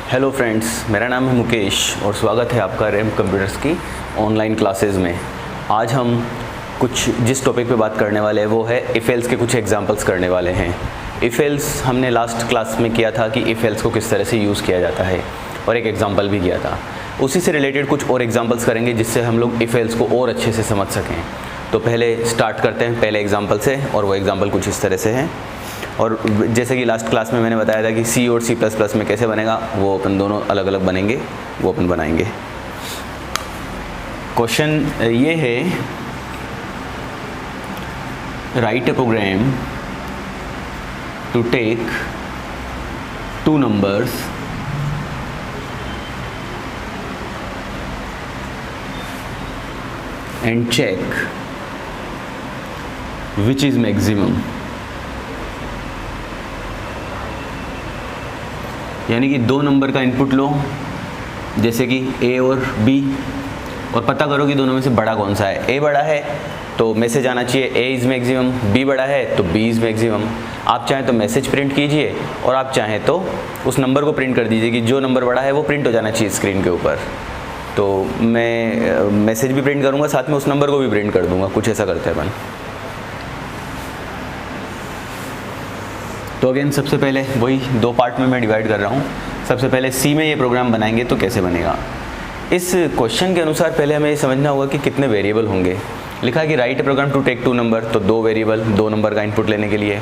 Hello friends, मेरा नाम है मुकेश और स्वागत है आपका रैम कंप्यूटर्स की ऑनलाइन क्लासेस में। आज हम जिस टॉपिक पे बात करने वाले हैं वो है इफ़ एल्स के कुछ एग्जांपल्स करने वाले हैं। इफ़ एल्स हमने लास्ट क्लास में किया था कि इफ़ एल्स को किस तरह से यूज़ किया जाता है और एक एग्जांपल भी किया था। उसी से रिलेटेड कुछ और एग्जांपल्स करेंगे जिससे हम लोग इफ़ एल्स को और अच्छे से समझ सकें। तो पहले स्टार्ट करते हैं पहले एग्जाम्पल से, और वो एग्जाम्पल कुछ इस तरह से है। और जैसे कि लास्ट क्लास में मैंने बताया था कि सी और सी प्लस प्लस में कैसे बनेगा, वो अपन दोनों अलग अलग बनेंगे, वो अपन बनाएंगे। क्वेश्चन ये है, write a program to take two numbers and check which is maximum. यानी कि दो नंबर का इनपुट लो, जैसे कि ए और बी, और पता करो कि दोनों में से बड़ा कौन सा है। ए बड़ा है तो मैसेज आना चाहिए ए इज़ मैक्सिमम, बी बड़ा है तो बी इज़ मैक्सिमम। आप चाहें तो मैसेज प्रिंट कीजिए और आप चाहें तो उस नंबर को प्रिंट कर दीजिए कि जो नंबर बड़ा है वो प्रिंट हो जाना चाहिए स्क्रीन के ऊपर। तो मैं मैसेज भी प्रिंट करूँगा, साथ में उस नंबर को भी प्रिंट कर दूँगा, कुछ ऐसा करते हैं अपन। तो अगेन सबसे पहले वही दो पार्ट में मैं डिवाइड कर रहा हूँ। सबसे पहले सी में ये प्रोग्राम बनाएंगे तो कैसे बनेगा। इस क्वेश्चन के अनुसार पहले हमें ये समझना होगा कि कितने वेरिएबल होंगे। लिखा है कि write program to take two number, तो दो वेरिएबल, दो नंबर का इनपुट लेने के लिए।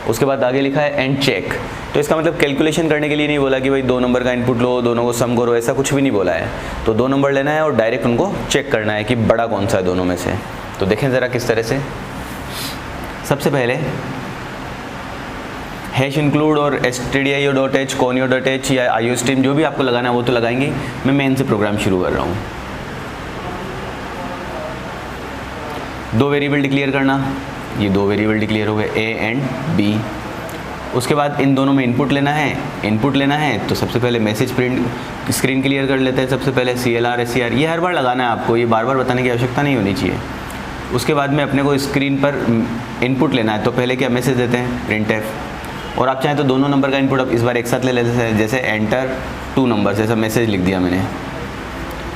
उसके बाद आगे लिखा है एंड चेक, तो इसका मतलब कैलकुलेशन करने के लिए नहीं बोला कि भाई दो नंबर का इनपुट लो, दोनों को सम करो, ऐसा कुछ भी नहीं बोला है। तो दो नंबर लेना है और डायरेक्ट उनको चेक करना है कि बड़ा कौन सा है दोनों में से। तो देखें ज़रा किस तरह से। सबसे पहले हैश इंक्लूड और stdio.h, conio.h या iostream जो भी आपको लगाना है वो तो लगाएंगे। मैं मेन से प्रोग्राम शुरू कर रहा हूँ। दो वेरिएबल डिक्लेयर करना, ये दो वेरिएबल डिक्लेयर हो गए ए एंड बी। उसके बाद इन दोनों में इनपुट लेना है। इनपुट लेना है तो सबसे पहले मैसेज प्रिंट स्क्रीन क्लियर कर लेते हैं। सबसे पहले CLR SCR, ये हर बार लगाना है आपको, ये बार बार बताने की आवश्यकता नहीं होनी चाहिए। उसके बाद में अपने को स्क्रीन पर इनपुट लेना है, तो पहले क्या मैसेज देते हैं printf, और आप चाहें तो दोनों नंबर का इनपुट अब इस बार एक साथ ले लेते हैं, जैसे एंटर टू नंबर्स, ऐसा मैसेज लिख दिया मैंने,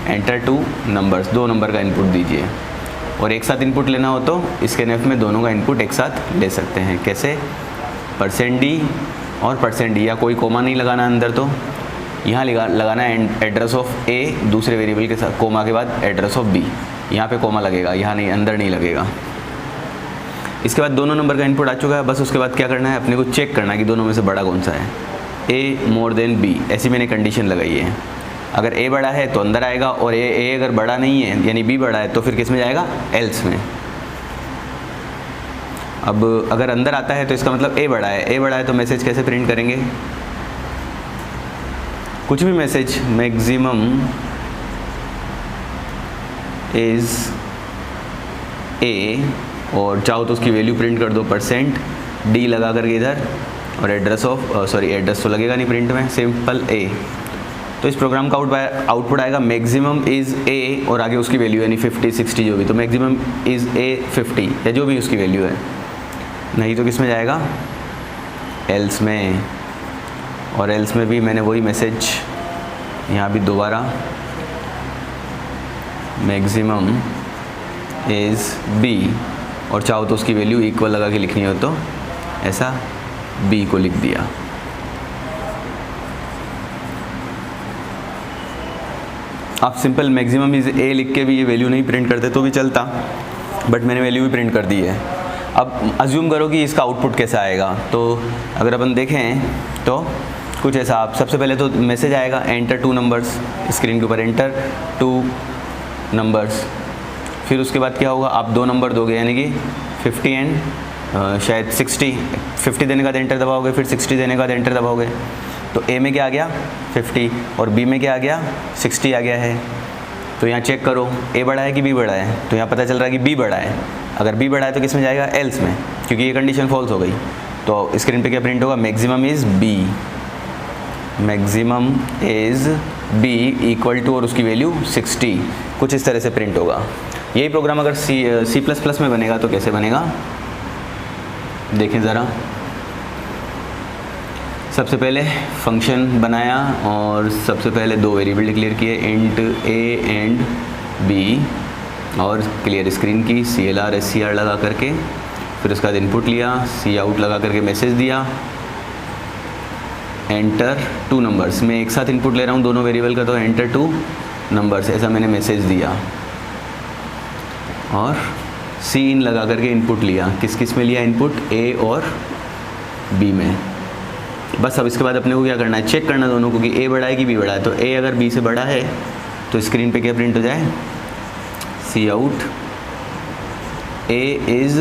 एंटर टू नंबर्स, दो नंबर का इनपुट दीजिए। और एक साथ इनपुट लेना हो तो इसके नेफ में दोनों का इनपुट एक साथ ले सकते हैं। कैसे? %d और %d, या कोई कोमा नहीं लगाना अंदर, तो यहाँ लगाना है एड्रेस ऑफ ए दूसरे वेरिएबल के साथ, कोमा के बाद एड्रेस ऑफ बी, यहाँ पे कोमा लगेगा, यहाँ नहीं, अंदर नहीं लगेगा। इसके बाद दोनों नंबर का इनपुट आ चुका है। बस उसके बाद क्या करना है, अपने को चेक करना है कि दोनों में से बड़ा कौन सा है। a मोर देन b, ऐसी मैंने कंडीशन लगाई है। अगर a बड़ा है तो अंदर आएगा, और a अगर बड़ा नहीं है यानी b बड़ा है तो फिर किस में जाएगा, एल्स में। अब अगर अंदर आता है तो इसका मतलब a बड़ा है। a बड़ा है तो मैसेज कैसे प्रिंट करेंगे, कुछ भी मैसेज, मैक्सिमम इज a, और चाहो तो उसकी वैल्यू प्रिंट कर दो %d लगा करके इधर, और एड्रेस ऑफ एड्रेस तो लगेगा नहीं प्रिंट में, सिंपल a। तो इस प्रोग्राम का आउटपुट आएगा मैक्सिमम इज़ a, और आगे उसकी वैल्यू यानी 50 60 जो भी, तो मैक्सिमम इज़ a 50 या जो भी उसकी वैल्यू है। नहीं तो किस में जाएगा, एल्स में। और एल्स में भी मैंने वही मैसेज यहाँ भी दोबारा, मैक्सिमम इज़ b, और चाहो तो उसकी वैल्यू इक्वल लगा के लिखनी हो तो ऐसा b को लिख दिया। आप सिंपल मैक्सिमम इज a लिख के भी ये वैल्यू नहीं प्रिंट करते तो भी चलता, बट मैंने वैल्यू भी प्रिंट कर दी है। अब अज्यूम करो कि इसका आउटपुट कैसा आएगा। तो अगर अपन देखें तो कुछ ऐसा, आप सबसे पहले तो मैसेज आएगा एंटर टू नंबर्स, स्क्रीन के ऊपर एंटर टू नंबर्स। फिर उसके बाद क्या होगा, आप दो नंबर दोगे, यानी कि 50 एंड शायद 60, 50 देने का बाद एंटर दबाओगे, फिर 60 देने का बाद एंटर दबाओगे। तो ए में क्या आ गया, 50, और बी में क्या आ गया, 60 आ गया है। तो यहाँ चेक करो ए बड़ा है कि बी बड़ा है, तो यहाँ पता चल रहा है कि बी बड़ा है। अगर बी बड़ा है तो किस में जाएगा, एल्स में, क्योंकि ये कंडीशन फॉल्स हो गई। तो स्क्रीन पे क्या प्रिंट होगा, maximum is b, maximum is b equal to, और उसकी वैल्यू 60, कुछ इस तरह से प्रिंट होगा। यही प्रोग्राम अगर C++ में बनेगा तो कैसे बनेगा, देखें ज़रा। सबसे पहले फंक्शन बनाया और सबसे पहले दो वेरिएबल डिक्लेयर किए, इंट ए एंड बी, और क्लियर स्क्रीन की CLR SCR लगा करके, फिर उसके बाद इनपुट लिया, सी आउट लगा करके मैसेज दिया, एंटर 2 नंबर्स। मैं एक साथ इनपुट ले रहा हूँ दोनों वेरिएबल का, तो एंटर 2 नंबर्स ऐसा मैंने मैसेज दिया, और सी इन लगा करके इनपुट लिया। किस किस में लिया इनपुट? ए और बी में। बस अब इसके बाद अपने को क्या करना है? चेक करना दोनों को कि ए बड़ा है कि बी बड़ा है। तो ए अगर बी से बड़ा है तो स्क्रीन पे क्या प्रिंट हो जाए? सी आउट ए इज़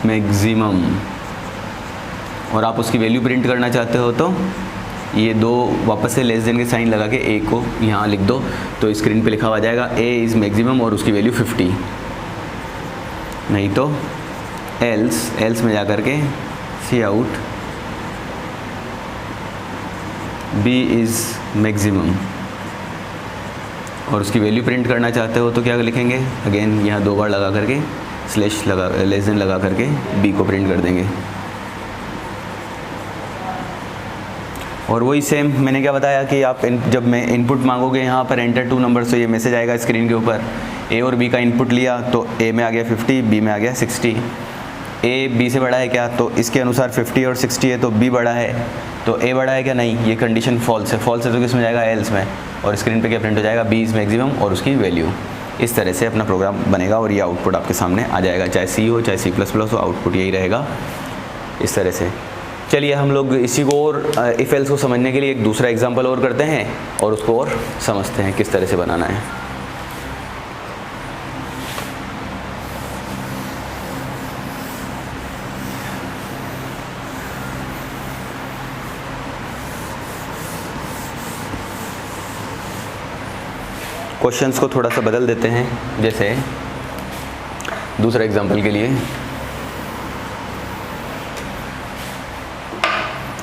मैक्सिमम, और आप उसकी वैल्यू प्रिंट करना चाहते हो तो ये दो वापस से लेस देन के साइन लगा के ए को यहाँ लिख दो, तो स्क्रीन पे लिखा हुआ जाएगा ए इज़ मैक्सिमम और उसकी वैल्यू 50। नहीं तो एल्स में जा कर के सी आउट बी इज़ मैक्सिमम, और उसकी वैल्यू प्रिंट करना चाहते हो तो क्या लिखेंगे? अगेन यहाँ 2 बार लगा करके स्लैश लगा, लेस देन लगा करके बी को प्रिंट कर देंगे। और वही सेम मैंने क्या बताया कि आप जब मैं इनपुट मांगोगे यहाँ पर एंटर 2 नंबर, तो ये मैसेज आएगा स्क्रीन के ऊपर। ए और बी का इनपुट लिया तो ए में आ गया 50, बी में आ गया 60। ए बी से बड़ा है क्या? तो इसके अनुसार 50 और 60 है तो बी बड़ा है, तो ए बड़ा है क्या? नहीं, ये कंडीशन फॉल्स है। फॉल्स है तो किस में जाएगा? एल्स में, और स्क्रीन पे क्या प्रिंट हो जाएगा? बी इज़ मैक्सिमम और उसकी वैल्यू। इस तरह से अपना प्रोग्राम बनेगा और ये आउटपुट आपके सामने आ जाएगा, चाहे सी हो चाहे C++ हो, आउटपुट यही रहेगा इस तरह से। चलिए हम लोग इसी को और इफ एल्स को समझने के लिए एक दूसरा एग्जांपल और करते हैं और उसको और समझते हैं किस तरह से बनाना है। क्वेश्चंस को थोड़ा सा बदल देते हैं, जैसे दूसरा एग्जांपल के लिए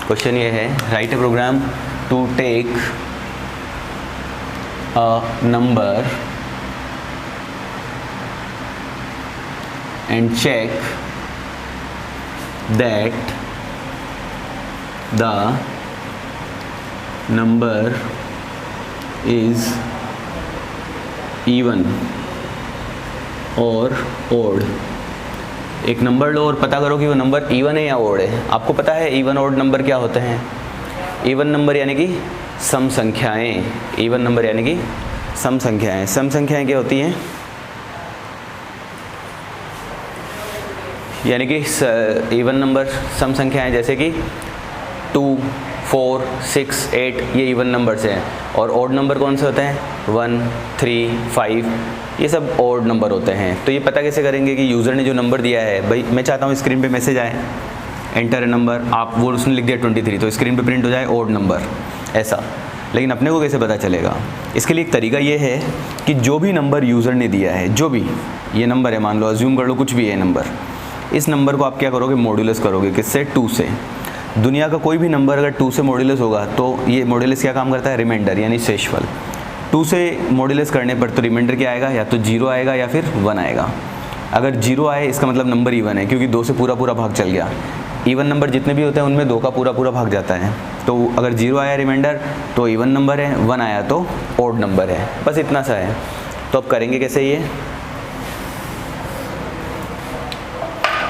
क्वेश्चन ये है, write a program to take a number and check that the number is even और ओड। एक नंबर लो और पता करो कि वो नंबर इवन है या ओड है। आपको पता है इवन ओड नंबर क्या होते हैं? इवन नंबर यानी कि सम संख्याएं। इवन नंबर यानी कि सम संख्याएं। सम संख्याएं क्या होती हैं? यानी कि इवन नंबर सम संख्याएं जैसे कि 2, 4, 6, 8 ये इवन नंबर्स हैं। और ओड नंबर कौन से होते हैं? 1, 3, 5 ये सब ओड नंबर होते हैं। तो ये पता कैसे करेंगे कि यूज़र ने जो नंबर दिया है, भाई मैं चाहता हूँ स्क्रीन पे मैसेज आए एंटर ए नंबर, आप वो उसने लिख दिया 23, तो स्क्रीन पे प्रिंट हो जाए ओड नंबर ऐसा। लेकिन अपने को कैसे पता चलेगा? इसके लिए एक तरीका ये है कि जो भी नंबर यूज़र ने दिया है, जो भी ये नंबर है, मान लो अज्यूम कर लो कुछ भी है नंबर, इस नंबर को आप क्या करोगे? मॉड्यूलस करोगे। किससे? 2 से। दुनिया का कोई भी नंबर अगर 2 से मॉड्यूलस होगा तो ये मॉड्यूलस क्या काम करता है? रिमाइंडर यानी शेषफल। 2 से मॉड्यूलस करने पर तो रिमाइंडर क्या आएगा? या तो 0 आएगा या फिर 1 आएगा। अगर 0 आए इसका मतलब नंबर इवन है, क्योंकि 2 से पूरा पूरा भाग चल गया। इवन नंबर जितने भी होते हैं उनमें 2 का पूरा पूरा भाग जाता है। तो अगर 0 आया रिमाइंडर तो इवन नंबर है, 1 आया तो ओड नंबर है। बस इतना सा है। तो अब करेंगे कैसे ये?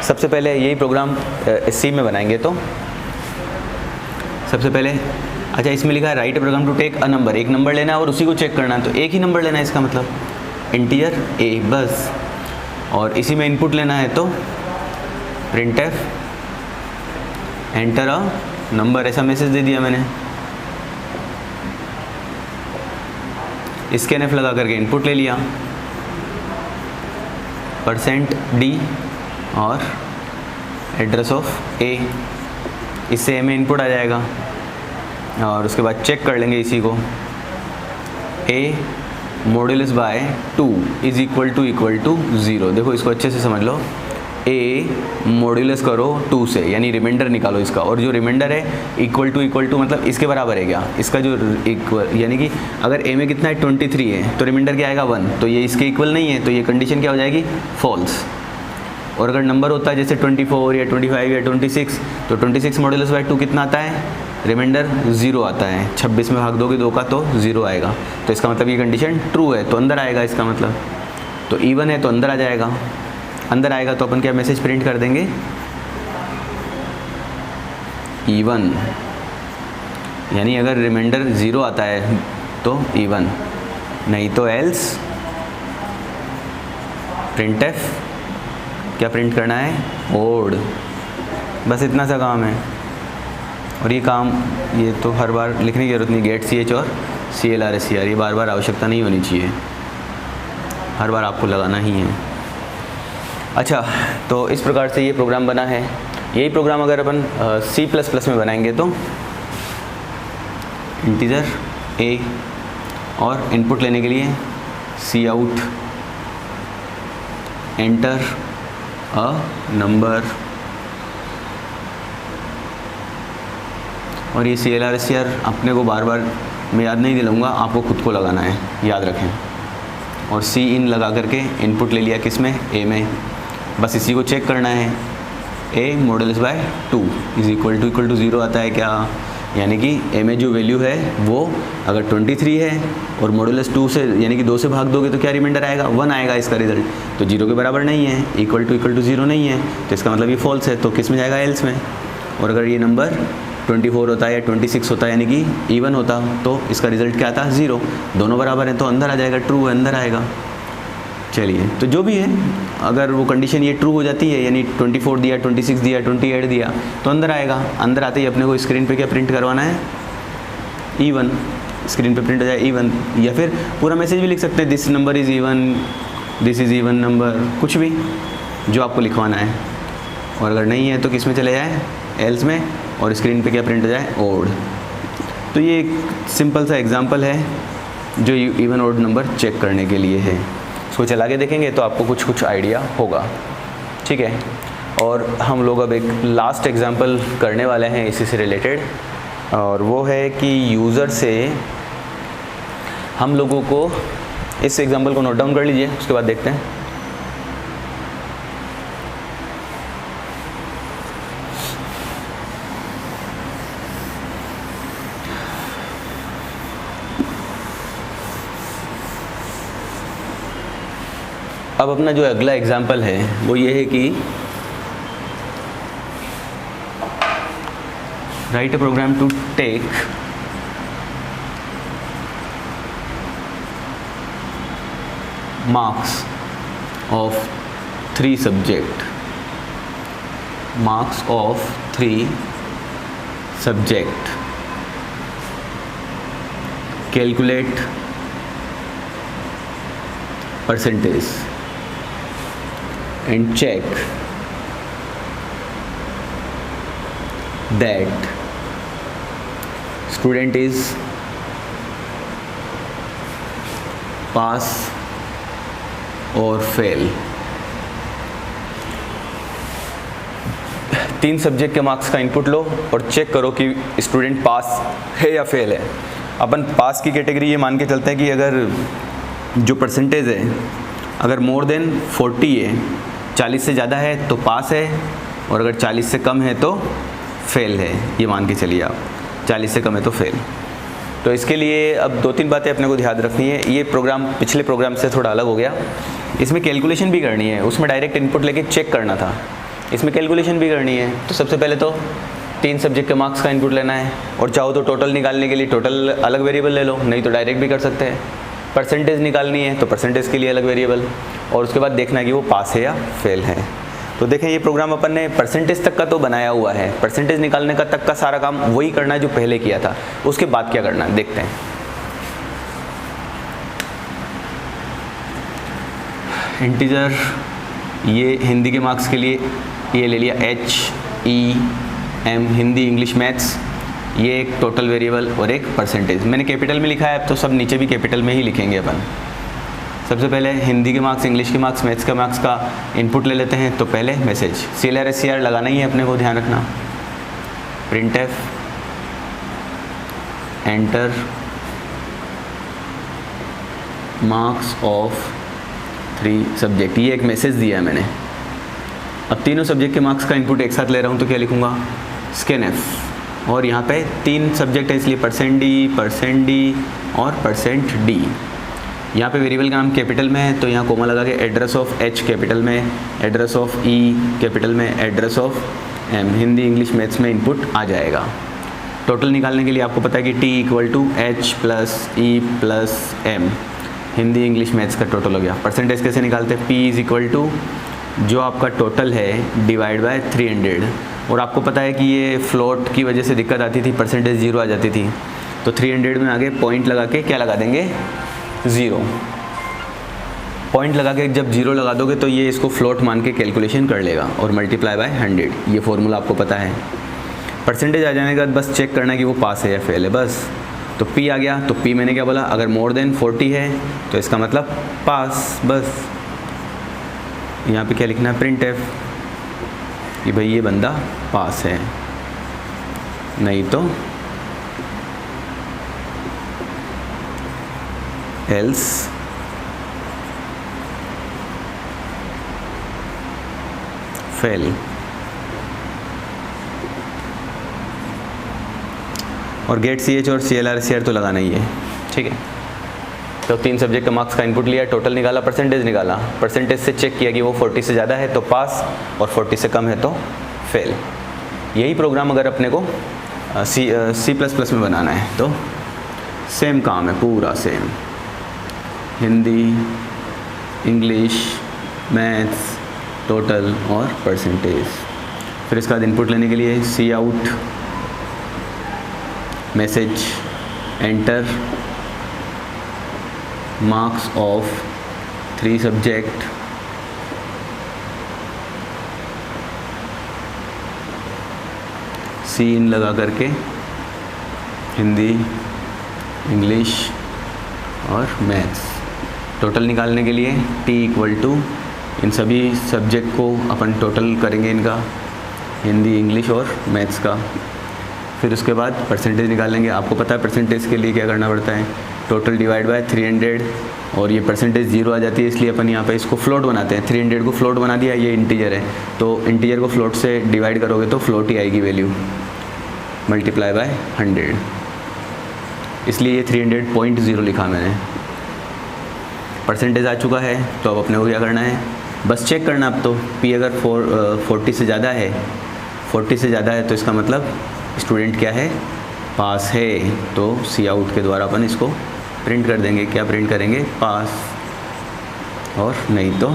सबसे पहले यही प्रोग्राम सी में बनाएंगे। तो सबसे पहले अच्छा इसमें लिखा है write a program to take a number, एक नंबर लेना है और उसी को चेक करना है। तो एक ही नंबर लेना है, इसका मतलब इंटीजर ए बस। और इसी में इनपुट लेना है तो printf एंटर अ नंबर ऐसा मैसेज दे दिया मैंने। स्कैनफ लगा करके इनपुट ले लिया %d और एड्रेस ऑफ ए, इससे ए में इनपुट आ जाएगा। और उसके बाद चेक कर लेंगे इसी को, a modulus by 2 is equal to 0। देखो इसको अच्छे से समझ लो, ए मॉड्यूलस करो 2 से, यानी रिमाइंडर निकालो इसका, और जो रिमाइंडर है इक्वल टू मतलब इसके बराबर है क्या? इसका जो इक्वल यानी कि अगर ए में कितना है 23 है तो रिमाइंडर क्या आएगा 1, तो ये इसके इक्वल नहीं है, तो ये कंडीशन क्या हो जाएगी? फॉल्स। और अगर नंबर होता है जैसे 24 या 25 या 26, तो 26 मॉडुलस बाय 2 कितना आता है, रिमाइंडर 0 आता है। 26 में भाग दोगे 2 का तो 0 आएगा। तो इसका मतलब ये कंडीशन ट्रू है, तो अंदर आएगा इसका मतलब। तो इवन है तो अंदर आ जाएगा। अंदर आएगा तो अपन क्या मैसेज प्रिंट कर देंगे, इवन, यानी अगर रिमाइंडर 0 आता है तो इवन, नहीं तो एल्स। प्रिंट एफ क्या प्रिंट करना है, ओड। बस इतना सा काम है। और ये काम, ये तो हर बार लिखने की जरूरत नहीं, गेट CH और CLRSCR, ये बार बार आवश्यकता नहीं होनी चाहिए, हर बार आपको लगाना ही है। अच्छा, तो इस प्रकार से ये प्रोग्राम बना है। यही प्रोग्राम अगर अपन C++ में बनाएंगे तो इंटीजर A और इनपुट लेने के लिए Cout एंटर अ नंबर, और ये CLRSCR अपने को बार बार मैं याद नहीं दिलाऊंगा, आपको खुद को लगाना है, याद रखें। और Cin लगा करके इनपुट ले लिया किस में, A में। बस इसी को चेक करना है, A modulus by 2 is equal to 0 आता है क्या, यानी कि A में जो वैल्यू है वो अगर 23 है और मॉडुलस 2 से यानी कि 2 से भाग दोगे तो क्या रिमाइंडर आएगा, 1 आएगा इसका रिजल्ट। तो 0 के बराबर नहीं है, इक्वल टू 0 नहीं है, तो इसका मतलब ये फॉल्स है। तो किस में जाएगा, एल्स में। और अगर ये नंबर 24 होता है या 26 होता है यानी कि इवन होता तो इसका रिजल्ट क्या आता, 0। दोनों बराबर हैं तो अंदर आ जाएगा, ट्रू है, अंदर आएगा। चलिए, तो जो भी है, अगर वो कंडीशन ये ट्रू हो जाती है, यानी 24 दिया, 26 दिया, 28 दिया, तो अंदर आएगा। अंदर आते ही अपने को स्क्रीन पे क्या प्रिंट करवाना है, इवन। स्क्रीन पे प्रिंट हो जाए इवन, या फिर पूरा मैसेज भी लिख सकते हैं, this number is even, this is even number, कुछ भी जो आपको लिखवाना है। और अगर नहीं है तो किस में चले जाए, एल्स में, और स्क्रीन पे क्या प्रिंट हो जाए, ओड। तो ये एक सिंपल सा एग्जांपल है जो इवन ओड नंबर चेक करने के लिए है। इसको चला के देखेंगे तो आपको कुछ आइडिया होगा, ठीक है। और हम लोग अब एक लास्ट एग्जांपल करने वाले हैं इसी से रिलेटेड, और वो है कि यूज़र से हम लोगों को, इस एग्जांपल को नोट डाउन कर लीजिए, उसके बाद देखते हैं। अब अपना जो अगला एग्जाम्पल है वो ये है कि write a program to take marks of 3 subject, marks of 3 subject, calculate percentage and check that student is pass और फेल। 3 सब्जेक्ट के मार्क्स का इनपुट लो और चेक करो कि स्टूडेंट पास है या फेल है। अपन पास की कैटेगरी ये मान के चलते हैं कि अगर जो परसेंटेज है अगर मोर देन 40 है, 40 से ज़्यादा है तो पास है, और अगर 40 से कम है तो फेल है, ये मान के चलिए आप। 40 से कम है तो फेल। तो इसके लिए अब 2-3 बातें अपने को ध्यान रखनी है। ये प्रोग्राम पिछले प्रोग्राम से थोड़ा अलग हो गया, इसमें कैलकुलेशन भी करनी है। उसमें डायरेक्ट इनपुट लेके चेक करना था, इसमें कैलकुलेशन भी करनी है। तो सबसे पहले तो 3 सब्जेक्ट के मार्क्स का इनपुट लेना है, और चाहो तो टोटल निकालने के लिए टोटल अलग वेरिएबल ले लो, नहीं तो डायरेक्ट भी कर सकते हैं। परसेंटेज निकालनी है तो परसेंटेज के लिए अलग वेरिएबल, और उसके बाद देखना है कि वो पास है या फेल है। तो देखें ये प्रोग्राम अपन ने परसेंटेज तक का तो बनाया हुआ है, परसेंटेज निकालने का तक का सारा काम वही करना है जो पहले किया था। उसके बाद क्या करना है देखते हैं। इंटीजर, ये हिंदी के मार्क्स के लिए ये ले लिया HEM, हिंदी इंग्लिश मैथ्स, ये एक टोटल वेरिएबल और एक परसेंटेज। मैंने कैपिटल में लिखा है, अब तो सब नीचे भी कैपिटल में ही लिखेंगे अपन। सबसे पहले हिंदी के मार्क्स, इंग्लिश के मार्क्स, मैथ्स के मार्क्स का इनपुट ले लेते हैं। तो पहले मैसेज CLRSCR लगाना ही है अपने को, ध्यान रखना। printf enter marks of 3 subject, ये एक मैसेज दिया है मैंने। अब तीनों सब्जेक्ट के मार्क्स का इनपुट एक साथ ले रहा हूँ तो क्या लिखूँगा, स्कैनएफ। और यहाँ पे 3 सब्जेक्ट है इसलिए %D और %D। यहाँ पे वेरिएबल का नाम कैपिटल में है तो यहाँ कोमा लगा के एड्रेस ऑफ H कैपिटल में, एड्रेस ऑफ E कैपिटल में, address of M Hindi English maths में इनपुट आ जाएगा। टोटल निकालने के लिए आपको पता है कि T = H + E + M Hindi English maths का टोटल हो गया। परसेंटेज कैसे निकालते हैं, P = जो आपका टोटल है डिवाइड बाय 300। और आपको पता है कि ये फ्लोट की वजह से दिक्कत आती थी, परसेंटेज 0 आ जाती थी, तो 300 में आगे पॉइंट लगा के क्या लगा देंगे, 0 पॉइंट लगा के जब 0 लगा दोगे तो ये इसको फ्लोट मान के कैलकुलेशन कर लेगा और मल्टीप्लाई बाय 100। ये फॉर्मूला आपको पता है। परसेंटेज आ जाने के बाद बस चेक करना है कि वो पास है या फेल है बस। तो P आ गया, तो P मैंने क्या बोला, अगर मोर देन 40 है तो इसका मतलब पास। बस यहाँ पे क्या लिखना है, printf कि भाई ये बंदा पास है, नहीं तो एल्स फेल। और गेट CH और CLR तो लगाना ही है, ठीक है। तो 3 सब्जेक्ट का मार्क्स का इनपुट लिया, टोटल निकाला, परसेंटेज निकाला, परसेंटेज से चेक किया कि वो 40 से ज़्यादा है तो पास और 40 से कम है तो फेल। यही प्रोग्राम अगर अपने को C++ में बनाना है तो सेम काम है, पूरा same, Hindi English maths total और परसेंटेज। फिर इसके बाद इनपुट लेने के लिए Cout message enter marks of 3 subject सीन लगा करके हिंदी इंग्लिश और मैथ्स। टोटल निकालने के लिए T = इन सभी सब्जेक्ट को अपन टोटल करेंगे इनका, हिंदी इंग्लिश और मैथ्स का। फिर उसके बाद परसेंटेज निकालेंगे। आपको पता है परसेंटेज के लिए क्या करना पड़ता है, टोटल डिवाइड बाय 300 और ये परसेंटेज 0 आ जाती है इसलिए अपन यहाँ पे इसको फ्लोट बनाते हैं। 300 को फ्लोट बना दिया, ये इंटीजर है तो इंटीजर को फ्लोट से डिवाइड करोगे तो फ्लोट ही आएगी वैल्यू, मल्टीप्लाई बाय 100, इसलिए ये 300.0 लिखा मैंने। परसेंटेज आ चुका है तो अब अपने को क्या करना है, बस चेक करना। अब तो P अगर 40 से ज़्यादा है, 40 से ज़्यादा है तो इसका मतलब स्टूडेंट क्या है, पास है। तो Cout के द्वारा अपन इसको प्रिंट कर देंगे। क्या प्रिंट करेंगे, पास, और नहीं तो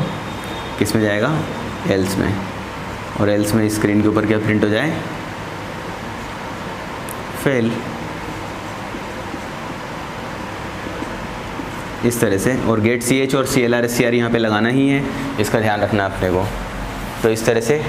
किस में जाएगा, एल्स में। और एल्स में स्क्रीन के ऊपर क्या प्रिंट हो जाए, फेल। इस तरह से। और गेट CH और CLR यहाँ पे लगाना ही है, इसका ध्यान रखना है अपने को। तो इस तरह से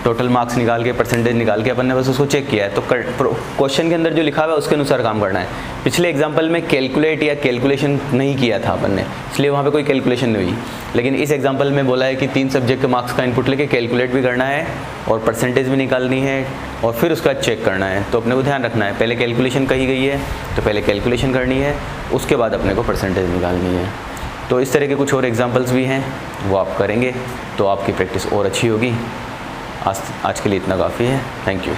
टोटल मार्क्स निकाल के, परसेंटेज निकाल के अपन ने बस उसको चेक किया है। तो क्वेश्चन के अंदर जो लिखा हुआ है उसके अनुसार काम करना है। पिछले एग्जाम्पल में कैलकुलेट या कैलकुलेशन नहीं किया था अपन ने, इसलिए वहाँ पे कोई कैलकुलेशन नहीं हुई। लेकिन इस एग्जाम्पल में बोला है कि 3 सब्जेक्ट के मार्क्स का इनपुट लेके कैलकुलेट भी करना है और परसेंटेज भी निकालनी है और फिर उसका चेक करना है। तो अपने को ध्यान रखना है, पहले कैलकुलेशन कही गई है तो पहले कैलकुलेशन करनी है, उसके बाद अपने को परसेंटेज निकालनी है। तो इस तरह के कुछ और एग्जाम्पल्स भी हैं, वो आप करेंगे तो आपकी प्रैक्टिस और अच्छी होगी। आज के लिए इतना काफ़ी है। Thank you.